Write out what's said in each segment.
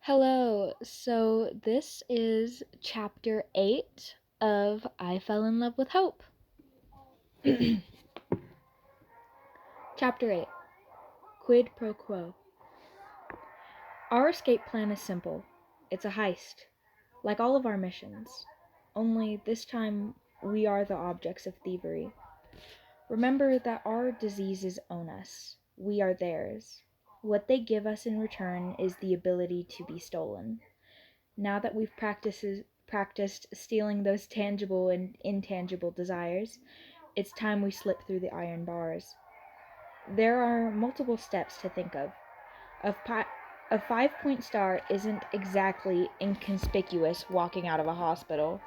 Hello, so this is chapter 8 of I Fell in Love with Hope. Chapter 8 Quid Pro Quo. Our escape plan is simple. It's a heist, like all of our missions. Only this time we are the objects of thievery. Remember that our diseases own us. We are theirs. What they give us in return is the ability to be stolen. Now that we've practiced stealing those tangible and intangible desires, it's time we slip through the iron bars. There are multiple steps to think of. A 5-point star isn't exactly inconspicuous walking out of a hospital.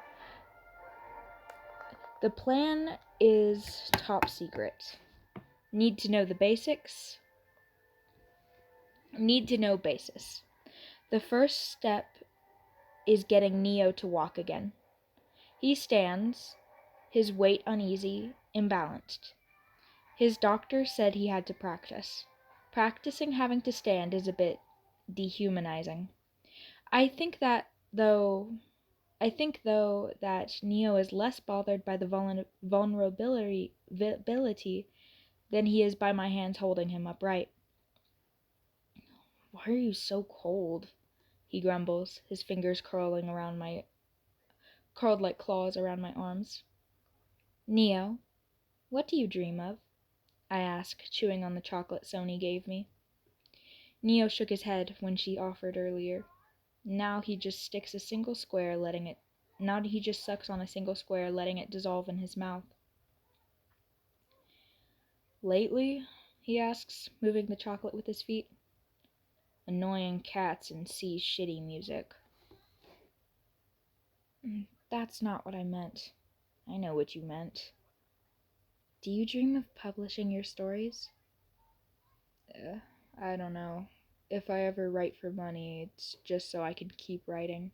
The plan is top secret. Need to know the basics? Need to know basis. The first step is getting Neo to walk again. He stands, his weight uneasy, imbalanced. His doctor said he had to practice. Practicing having to stand is a bit dehumanizing. I think though that Neo is less bothered by the vulnerability than he is by my hands holding him upright. Why are you so cold? He grumbles, his fingers curled like claws around my arms. Neo, what do you dream of? I asked, chewing on the chocolate Sony gave me. Neo shook his head when she offered earlier. Now he just sucks on a single square, letting it dissolve in his mouth. Lately? He asks, moving the chocolate with his feet. Annoying cats and shitty music. That's not what I meant. I know what you meant. Do you dream of publishing your stories? I don't know. If I ever write for money, it's just so I can keep writing.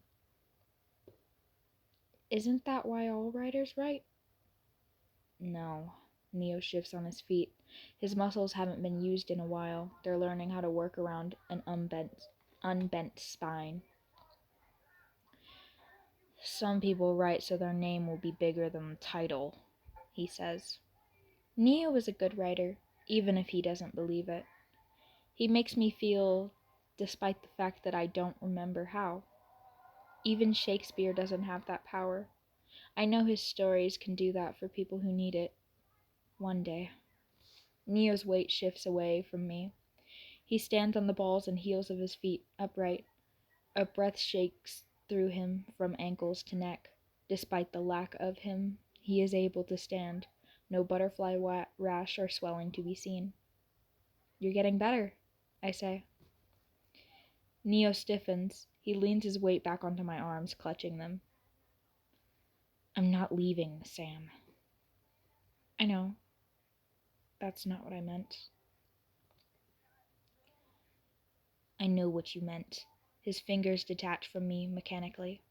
Isn't that why all writers write? No. Neo shifts on his feet. His muscles haven't been used in a while. They're learning how to work around an unbent spine. Some people write so their name will be bigger than the title, he says. Neo is a good writer, even if he doesn't believe it. He makes me feel, despite the fact that I don't remember how. Even Shakespeare doesn't have that power. I know his stories can do that for people who need it. One day. Neo's weight shifts away from me. He stands on the balls and heels of his feet, upright. A breath shakes through him from ankles to neck. Despite the lack of him, he is able to stand. No butterfly rash or swelling to be seen. You're getting better, I say. Neo stiffens. He leans his weight back onto my arms, clutching them. I'm not leaving, Sam. I know. That's not what I meant. I know what you meant. His fingers detach from me mechanically.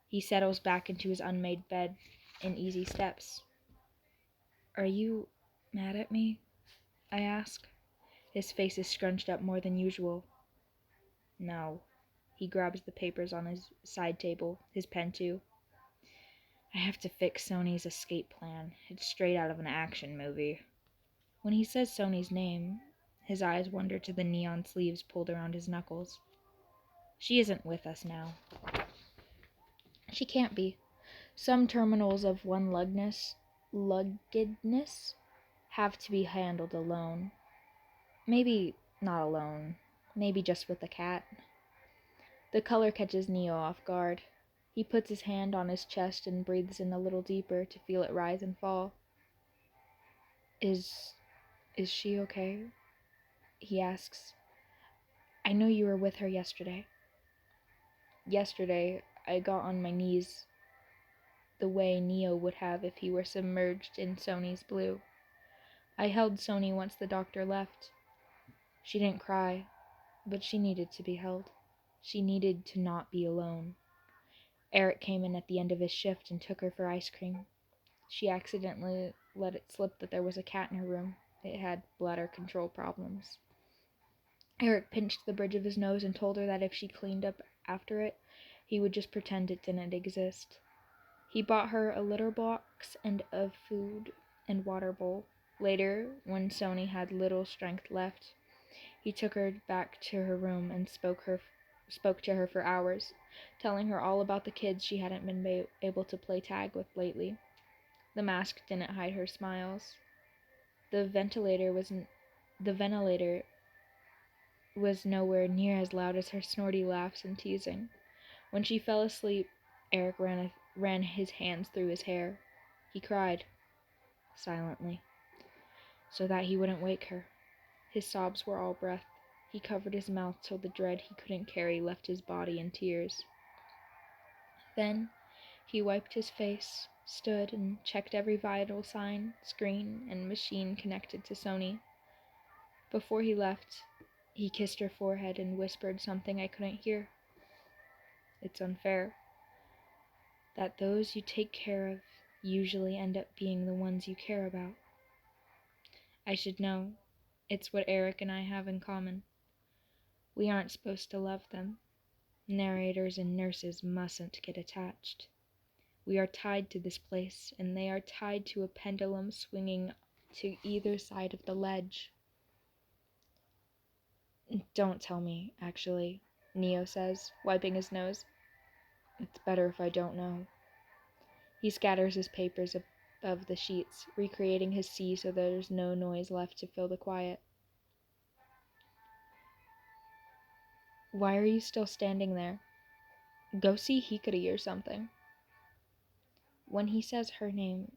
He settles back into his unmade bed in easy steps. Are you mad at me? I ask. His face is scrunched up more than usual. No. He grabs the papers on his side table, his pen too. I have to fix Sony's escape plan. It's straight out of an action movie. When he says Sony's name, his eyes wander to the neon sleeves pulled around his knuckles. She isn't with us now. She can't be. Some terminals of one-luggedness have to be handled alone. Maybe not alone. Maybe just with the cat. The color catches Neo off guard. He puts his hand on his chest and breathes in a little deeper to feel it rise and fall. Is she okay? He asks. I know you were with her yesterday. Yesterday, I got on my knees the way Neo would have if he were submerged in Sony's blue. I held Sony once the doctor left. She didn't cry, but she needed to be held. She needed to not be alone. Eric came in at the end of his shift and took her for ice cream. She accidentally let it slip that there was a cat in her room. It had bladder control problems. Eric pinched the bridge of his nose and told her that if she cleaned up after it, he would just pretend it didn't exist. He bought her a litter box and a food and water bowl. Later, when Sony had little strength left, he took her back to her room and spoke to her for hours, telling her all about the kids she hadn't been able to play tag with lately. The mask didn't hide her smiles. The ventilator was nowhere near as loud as her snorty laughs and teasing. When she fell asleep, Eric ran his hands through his hair. He cried, silently, so that he wouldn't wake her. His sobs were all breath. He covered his mouth till the dread he couldn't carry left his body in tears. Then he wiped his face, stood, and checked every vital sign, screen, and machine connected to Sony. Before he left, he kissed her forehead and whispered something I couldn't hear. It's unfair that those you take care of usually end up being the ones you care about. I should know. It's what Eric and I have in common. We aren't supposed to love them. Narrators and nurses mustn't get attached. We are tied to this place, and they are tied to a pendulum swinging to either side of the ledge. Don't tell me, actually, Neo says, wiping his nose. It's better if I don't know. He scatters his papers above the sheets, recreating his sea so there's no noise left to fill the quiet. Why are you still standing there? Go see Hikari or something. When he says her name,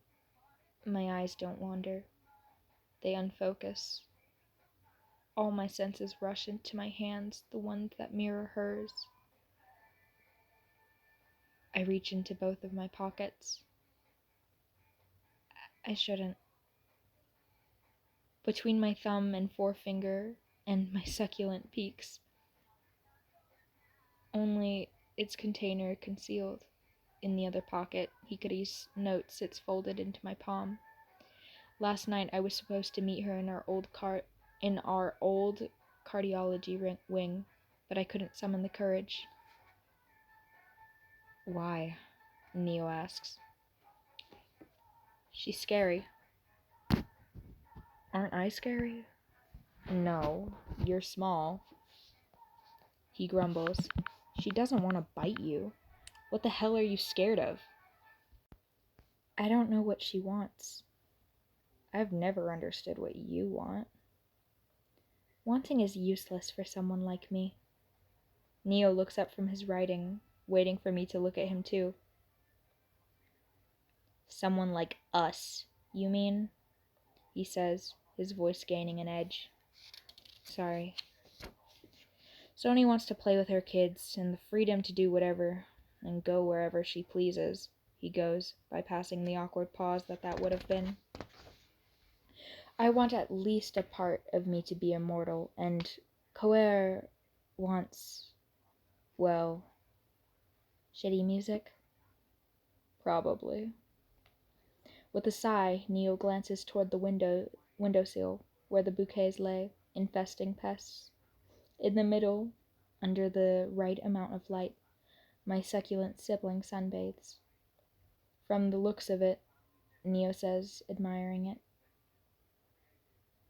my eyes don't wander. They unfocus. All my senses rush into my hands, the ones that mirror hers. I reach into both of my pockets. I shouldn't. Between my thumb and forefinger and my succulent peaks. Only its container concealed. In the other pocket, Hikari's note sits folded into my palm. Last night I was supposed to meet her in our old cardiology wing, but I couldn't summon the courage. Why? Neo asks. She's scary. Aren't I scary? No, you're small. He grumbles. She doesn't want to bite you. What the hell are you scared of? I don't know what she wants. I've never understood what you want. Wanting is useless for someone like me. Neo looks up from his writing, waiting for me to look at him too. Someone like us, you mean? He says, his voice gaining an edge. Sorry. Sony wants to play with her kids and the freedom to do whatever and go wherever she pleases, he goes, bypassing the awkward pause that would have been. I want at least a part of me to be immortal, and Coer wants, well, shitty music? Probably. With a sigh, Neo glances toward the windowsill, where the bouquets lay, infesting pests. In the middle, under the right amount of light, my succulent sibling sunbathes. From the looks of it, Neo says, admiring it,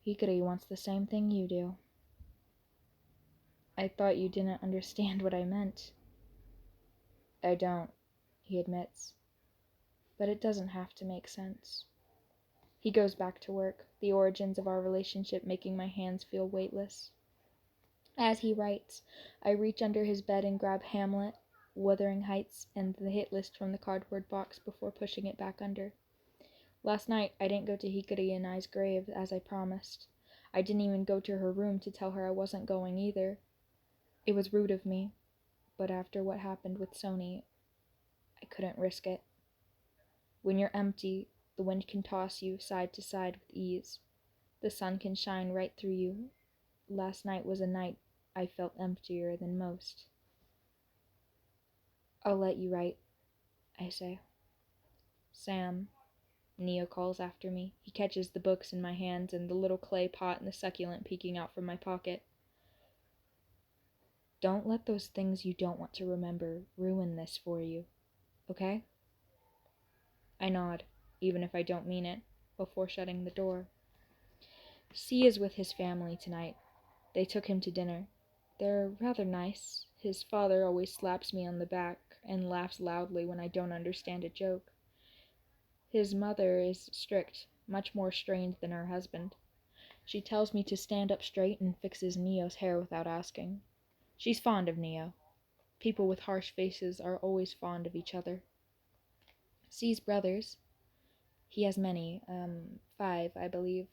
Hikari wants the same thing you do. I thought you didn't understand what I meant. I don't, he admits. But it doesn't have to make sense. He goes back to work, the origins of our relationship making my hands feel weightless. As he writes, I reach under his bed and grab Hamlet, Wuthering Heights, and the hit list from the cardboard box before pushing it back under. Last night, I didn't go to Hikari and I's grave, as I promised. I didn't even go to her room to tell her I wasn't going either. It was rude of me, but after what happened with Sony, I couldn't risk it. When you're empty, the wind can toss you side to side with ease. The sun can shine right through you. Last night was a night I felt emptier than most. I'll let you write, I say. Sam, Neo calls after me. He catches the books in my hands and the little clay pot and the succulent peeking out from my pocket. Don't let those things you don't want to remember ruin this for you, okay? I nod, even if I don't mean it, before shutting the door. C is with his family tonight. They took him to dinner. They're rather nice. His father always slaps me on the back and laughs loudly when I don't understand a joke. His mother is strict, much more strained than her husband. She tells me to stand up straight and fixes Neo's hair without asking. She's fond of Neo. People with harsh faces are always fond of each other. C's brothers, he has many, 5, I believe,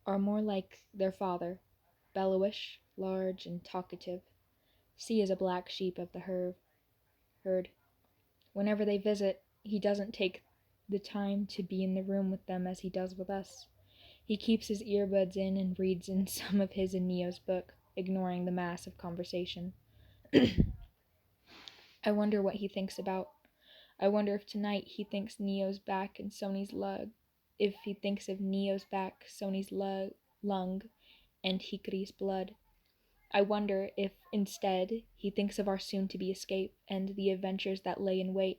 are more like their father, bellowish, large, and talkative. C is a black sheep of the herd. Whenever they visit, he doesn't take the time to be in the room with them as he does with us. He keeps his earbuds in and reads in some of his and Neo's book, ignoring the mass of conversation. I wonder what he thinks about. I wonder if tonight he thinks Neo's back and Sony's lug. If he thinks of Neo's back, Sony's lung, and Hikari's blood. I wonder if, instead, he thinks of our soon-to-be escape and the adventures that lay in wait.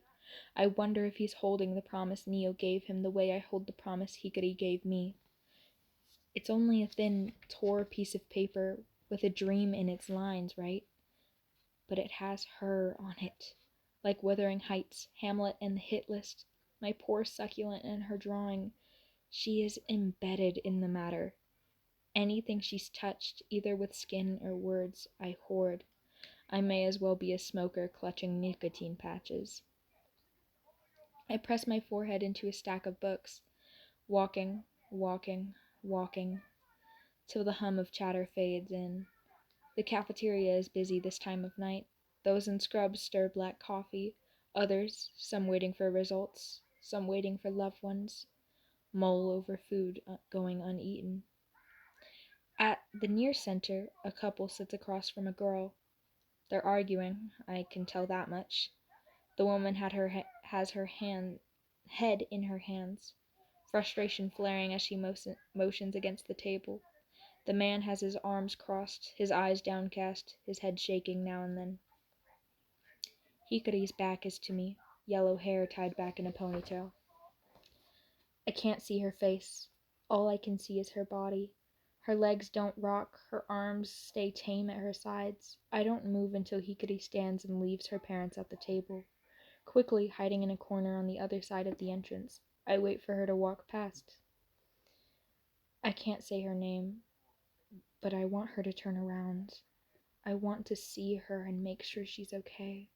I wonder if he's holding the promise Neo gave him the way I hold the promise Hikari gave me. It's only a thin, tore piece of paper with a dream in its lines, right? But it has her on it. Like Wuthering Heights, Hamlet, and the hit list. My poor succulent and her drawing. She is embedded in the matter. Anything she's touched, either with skin or words, I hoard. I may as well be a smoker clutching nicotine patches. I press my forehead into a stack of books, walking, walking, till the hum of chatter fades in. The cafeteria is busy this time of night. Those in scrubs stir black coffee, others, some waiting for results, some waiting for loved ones, mull over food going uneaten. At the near center, a couple sits across from a girl. They're arguing, I can tell that much. The woman has her head in her hands, frustration flaring as she motions against the table. The man has his arms crossed, his eyes downcast, his head shaking now and then. Hikari's back is to me, yellow hair tied back in a ponytail. I can't see her face. All I can see is her body. Her legs don't rock, her arms stay tame at her sides. I don't move until Hikari stands and leaves her parents at the table. Quickly hiding in a corner on the other side of the entrance, I wait for her to walk past. I can't say her name, but I want her to turn around. I want to see her and make sure she's okay.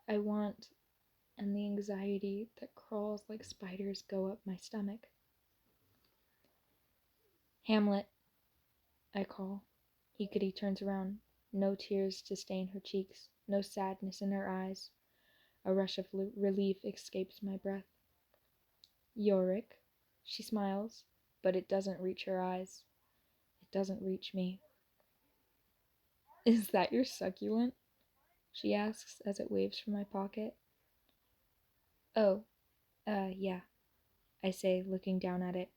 I want, and the anxiety that crawls like spiders go up my stomach. Hamlet, I call. Hikari turns around. No tears to stain her cheeks, no sadness in her eyes. A rush of relief escapes my breath. Yorick, she smiles, but it doesn't reach her eyes. It doesn't reach me. Is that your succulent? She asks as it waves from my pocket. Oh, yeah, I say, looking down at it.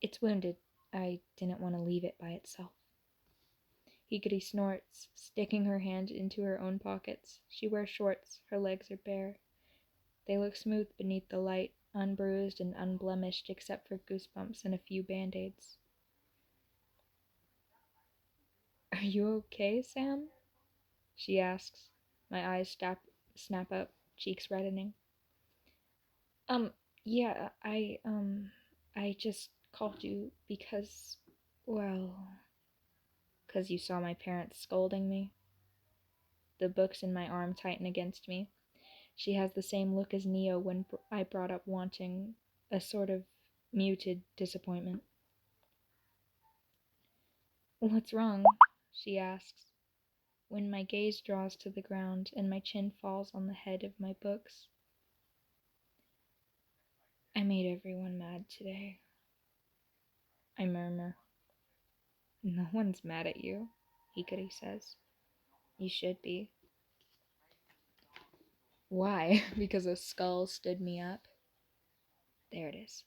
It's wounded. I didn't want to leave it by itself. Hikari snorts, sticking her hand into her own pockets. She wears shorts. Her legs are bare. They look smooth beneath the light, unbruised and unblemished except for goosebumps and a few band-aids. Are you okay, Sam? She asks. My eyes snap up, cheeks reddening. Yeah, I just called you because, well, 'cause you saw my parents scolding me. The books in my arm tighten against me. She has the same look as Neo when I brought up wanting a sort of muted disappointment. What's wrong? She asks, when my gaze draws to the ground and my chin falls on the head of my books. I made everyone mad today, I murmur. No one's mad at you, Hikari says. You should be. Why? Because a skull stood me up? There it is.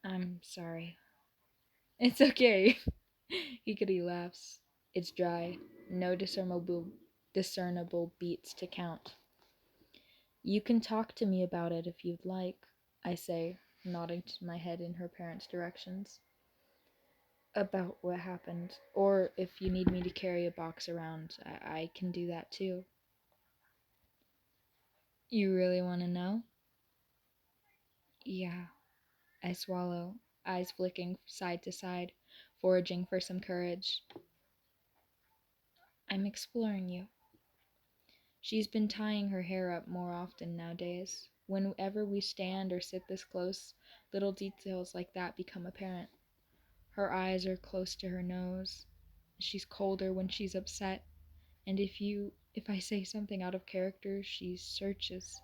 I'm sorry. It's okay. Hikari laughs. It's dry, no discernible beats to count. You can talk to me about it if you'd like, I say, nodding my head in her parents' directions. About what happened, or if you need me to carry a box around, I can do that too. You really want to know? Yeah, I swallow, eyes flicking side to side, foraging for some courage. I'm exploring you. She's been tying her hair up more often nowadays. Whenever we stand or sit this close, little details like that become apparent. Her eyes are close to her nose. She's colder when she's upset, and if I say something out of character, she searches.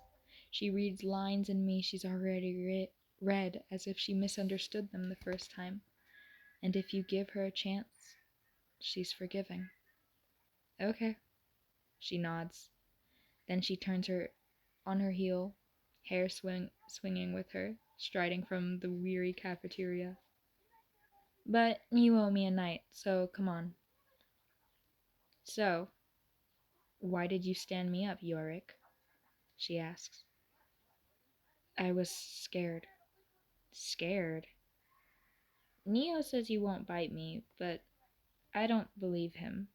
She reads lines in me she's already read as if she misunderstood them the first time. And if you give her a chance, she's forgiving. Okay, she nods. Then she turns her on her heel, hair swinging with her, striding from the weary cafeteria. But you owe me a night, so come on. So, why did you stand me up, Yorick? She asks. I was scared. Scared? Neo says you won't bite me, but I don't believe him.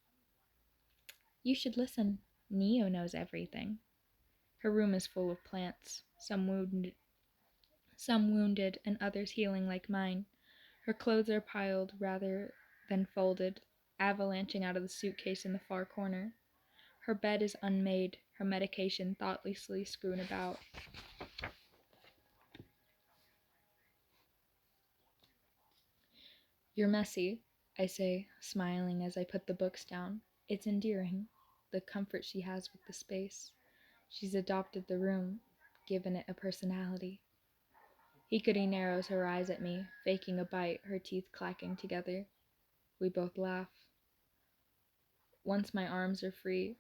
You should listen. Neo knows everything. Her room is full of plants, some wounded and others healing like mine. Her clothes are piled rather than folded, avalanching out of the suitcase in the far corner. Her bed is unmade, her medication thoughtlessly strewn about. You're messy, I say, smiling as I put the books down. It's endearing, the comfort she has with the space. She's adopted the room, given it a personality. Hikari narrows her eyes at me, faking a bite, her teeth clacking together. We both laugh. Once my arms are free,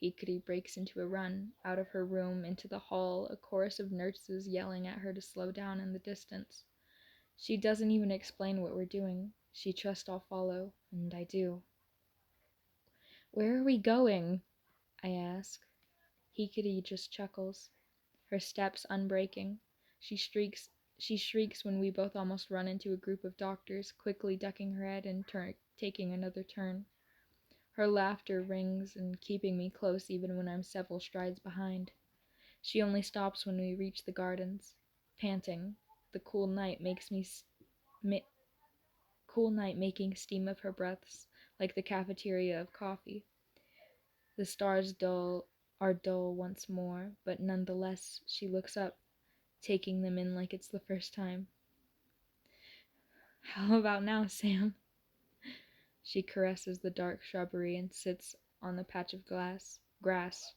Hikari breaks into a run, out of her room, into the hall, a chorus of nurses yelling at her to slow down in the distance. She doesn't even explain what we're doing. She trusts I'll follow, and I do. Where are we going? I ask. Hikari just chuckles, her steps unbreaking. She shrieks when we both almost run into a group of doctors, quickly ducking her head and taking another turn. Her laughter rings and keeping me close even when I'm several strides behind. She only stops when we reach the gardens, panting. The cool night making steam of her breaths, like the cafeteria of coffee. The are dull once more, but nonetheless she looks up, taking them in like it's the first time. How about now, Sam? She caresses the dark shrubbery and sits on the patch of grass.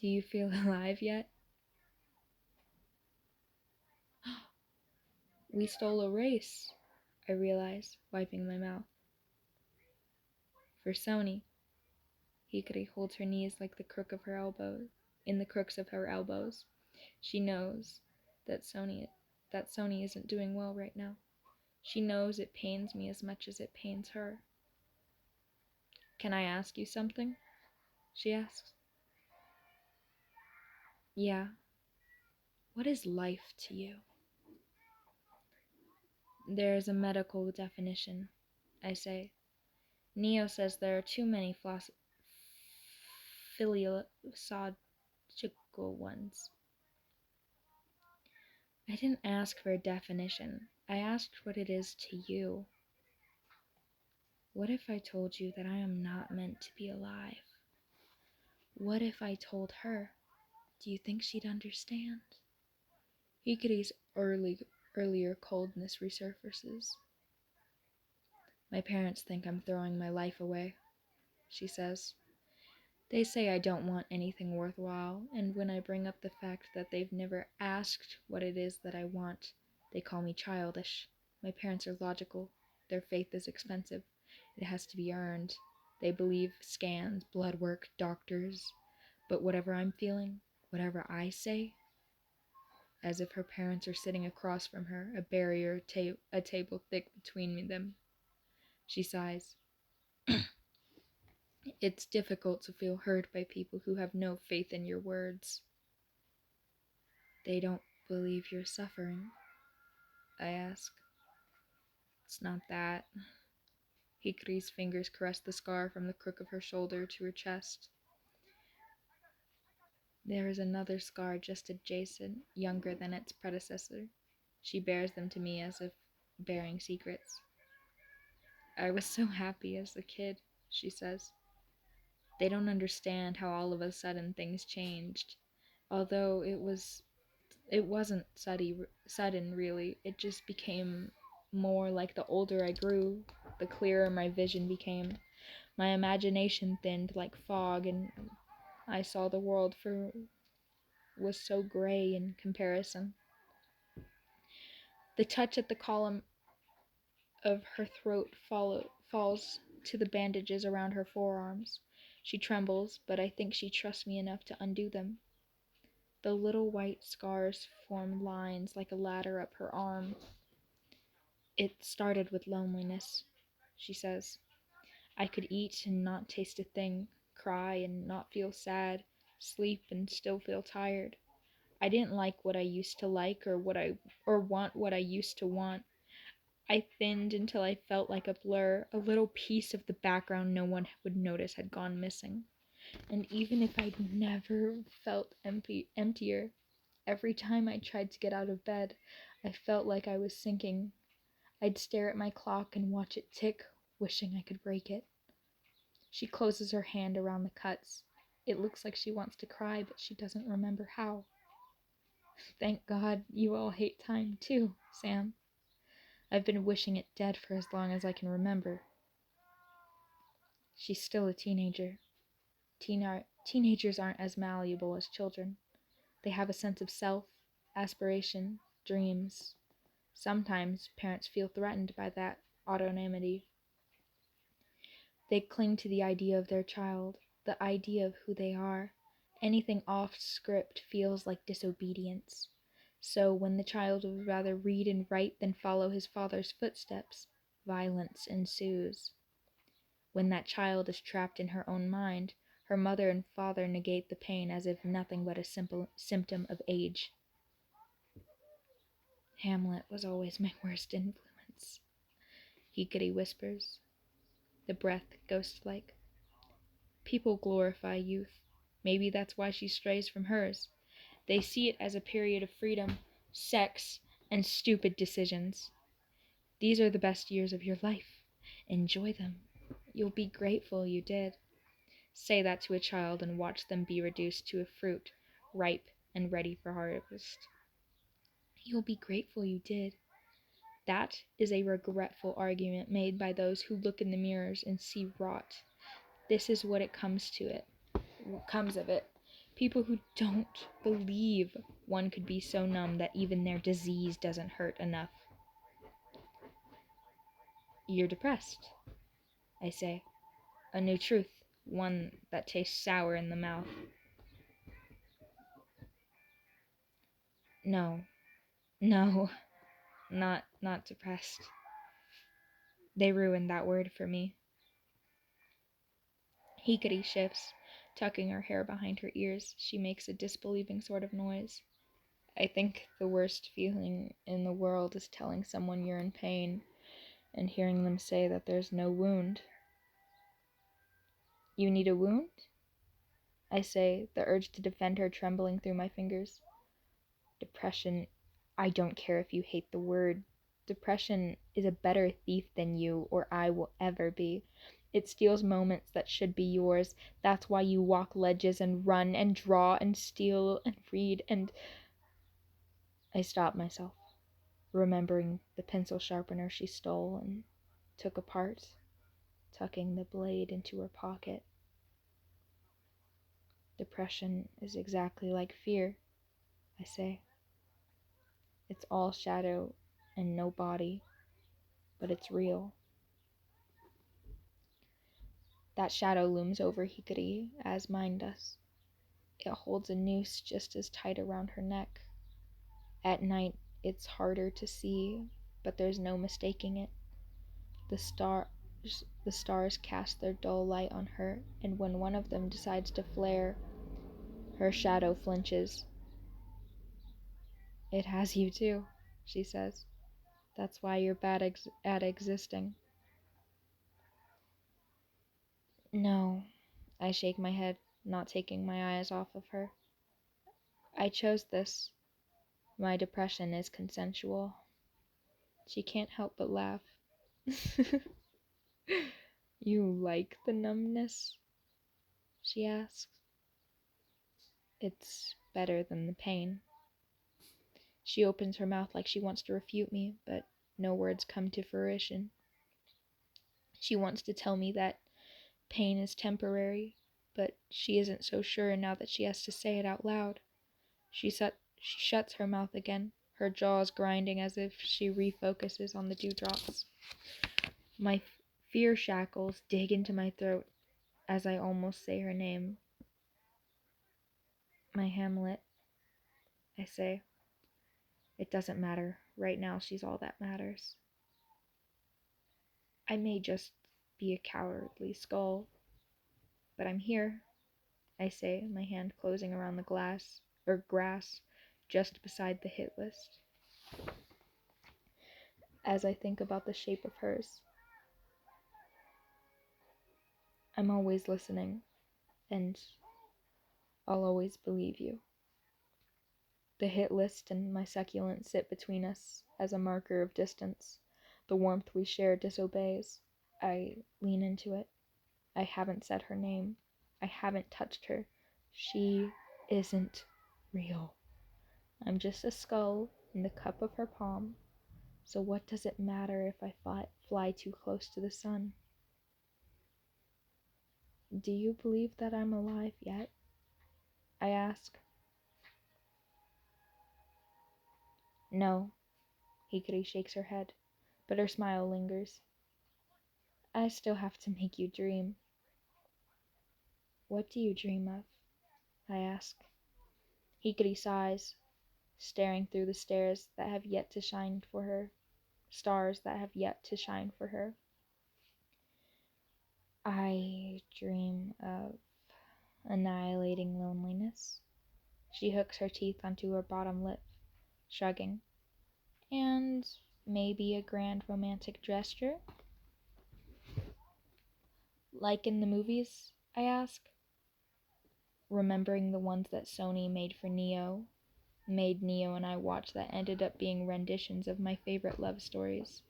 Do you feel alive yet? We stole a race, I realize, wiping my mouth. For Sony. Hikari holds her knees like in the crooks of her elbows. She knows that Sony isn't doing well right now. She knows it pains me as much as it pains her. Can I ask you something? She asks. Yeah. What is life to you? There's a medical definition, I say. Neo says there are too many philological ones. I didn't ask for a definition. I asked what it is to you. What if I told you that I am not meant to be alive? What if I told her? Do you think she'd understand? Hikari's earlier coldness resurfaces. My parents think I'm throwing my life away, she says. They say I don't want anything worthwhile, and when I bring up the fact that they've never asked what it is that I want, they call me childish. My parents are logical. Their faith is expensive. It has to be earned. They believe scans, blood work, doctors. But whatever I'm feeling, whatever I say, as if her parents are sitting across from her, a barrier, a table thick between them. She sighs. It's difficult to feel hurt by people who have no faith in your words. They don't believe you're suffering, I ask. It's not that. Hikari's fingers caress the scar from the crook of her shoulder to her chest. There is another scar just adjacent, younger than its predecessor. She bears them to me as if bearing secrets. I was so happy as a kid, she says. They don't understand how all of a sudden things changed. Although it wasn't sudden really. It just became more like the older I grew, the clearer my vision became. My imagination thinned like fog, and I saw the world for was so gray in comparison. The touch at the column of her throat falls to the bandages around her forearms. She trembles, but I think she trusts me enough to undo them. The little white scars form lines like a ladder up her arm. It started with loneliness, she says. I could eat and not taste a thing, cry and not feel sad, sleep and still feel tired. I didn't like what I used to like or want what I used to want. I thinned until I felt like a blur. A little piece of the background no one would notice had gone missing. And even if I'd never felt emptier, every time I tried to get out of bed, I felt like I was sinking. I'd stare at my clock and watch it tick, wishing I could break it. She closes her hand around the cuts. It looks like she wants to cry, but she doesn't remember how. Thank God you all hate time too, Sam. I've been wishing it dead for as long as I can remember. She's still a teenager. Teenagers aren't as malleable as children. They have a sense of self, aspiration, dreams. Sometimes parents feel threatened by that autonomy. They cling to the idea of their child, the idea of who they are. Anything off script feels like disobedience. So when the child would rather read and write than follow his father's footsteps, violence ensues. When that child is trapped in her own mind, her mother and father negate the pain as if nothing but a simple symptom of age. Hamlet was always my worst influence, Hikari whispers, the breath ghost-like. People glorify youth. Maybe that's why she strays from hers. They see it as a period of freedom, sex, and stupid decisions. These are the best years of your life. Enjoy them. You'll be grateful you did. Say that to a child and watch them be reduced to a fruit, ripe and ready for harvest. You'll be grateful you did. That is a regretful argument made by those who look in the mirrors and see rot. This is what comes of it. People who don't believe one could be so numb that even their disease doesn't hurt enough. You're depressed, I say. A new truth, one that tastes sour in the mouth. No, no, not depressed. They ruined that word for me. Hikari shifts, tucking her hair behind her ears. She makes a disbelieving sort of noise. I think the worst feeling in the world is telling someone you're in pain and hearing them say that there's no wound. You need a wound? I say, the urge to defend her trembling through my fingers. Depression, I don't care if you hate the word. Depression is a better thief than you or I will ever be. It steals moments that should be yours. That's why you walk ledges and run and draw and steal and read and... I stop myself, remembering the pencil sharpener she stole and took apart, tucking the blade into her pocket. Depression is exactly like fear, I say. It's all shadow and no body, but it's real. That shadow looms over Hikari as mine does. It holds a noose just as tight around her neck. At night, it's harder to see, but there's no mistaking it. The the stars cast their dull light on her, and when one of them decides to flare, her shadow flinches. "It has you too," she says. "That's why you're bad at existing." "No," I shake my head, not taking my eyes off of her. "I chose this. My depression is consensual." She can't help but laugh. "You like the numbness?" she asks. "It's better than the pain." She opens her mouth like she wants to refute me, but no words come to fruition. She wants to tell me that pain is temporary, but she isn't so sure now that she has to say it out loud. She shuts her mouth again, her jaws grinding as if she refocuses on the dewdrops. My fear shackles dig into my throat as I almost say her name. "My Hamlet," I say. It doesn't matter. Right now, she's all that matters. I may just be a cowardly skull, but I'm here, I say, my hand closing around the grass just beside the hit list. As I think about the shape of hers, I'm always listening, and I'll always believe you. The hit list and my succulent sit between us as a marker of distance. The warmth we share disobeys. I lean into it. I haven't said her name. I haven't touched her. She isn't real. I'm just a skull in the cup of her palm. So what does it matter if I fly too close to the sun? "Do you believe that I'm alive yet?" I ask. "No." Hikari shakes her head, but her smile lingers. "I still have to make you dream." "What do you dream of?" I ask. Hikari sighs, staring through the stars that have yet to shine for her. Stars that have yet to shine for her. "I dream of annihilating loneliness." She hooks her teeth onto her bottom lip, shrugging. "And maybe a grand romantic gesture?" "Like in the movies?" I ask, remembering the ones that Sony made Neo and I watch that ended up being renditions of my favorite love stories.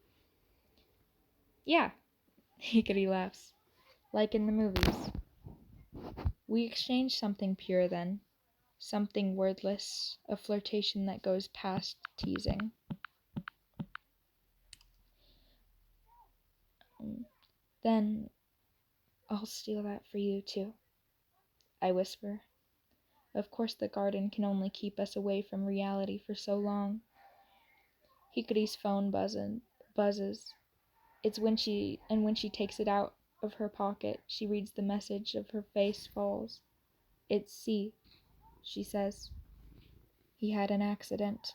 "Yeah," Hikari laughs, "like in the movies." We exchange something pure then, something wordless, a flirtation that goes past teasing. "Then I'll steal that for you too," I whisper. Of course the garden can only keep us away from reality for so long. Hikari's phone buzzes. It's when she takes it out of her pocket, she reads the message of her face falls. "It's C," she says. "He had an accident."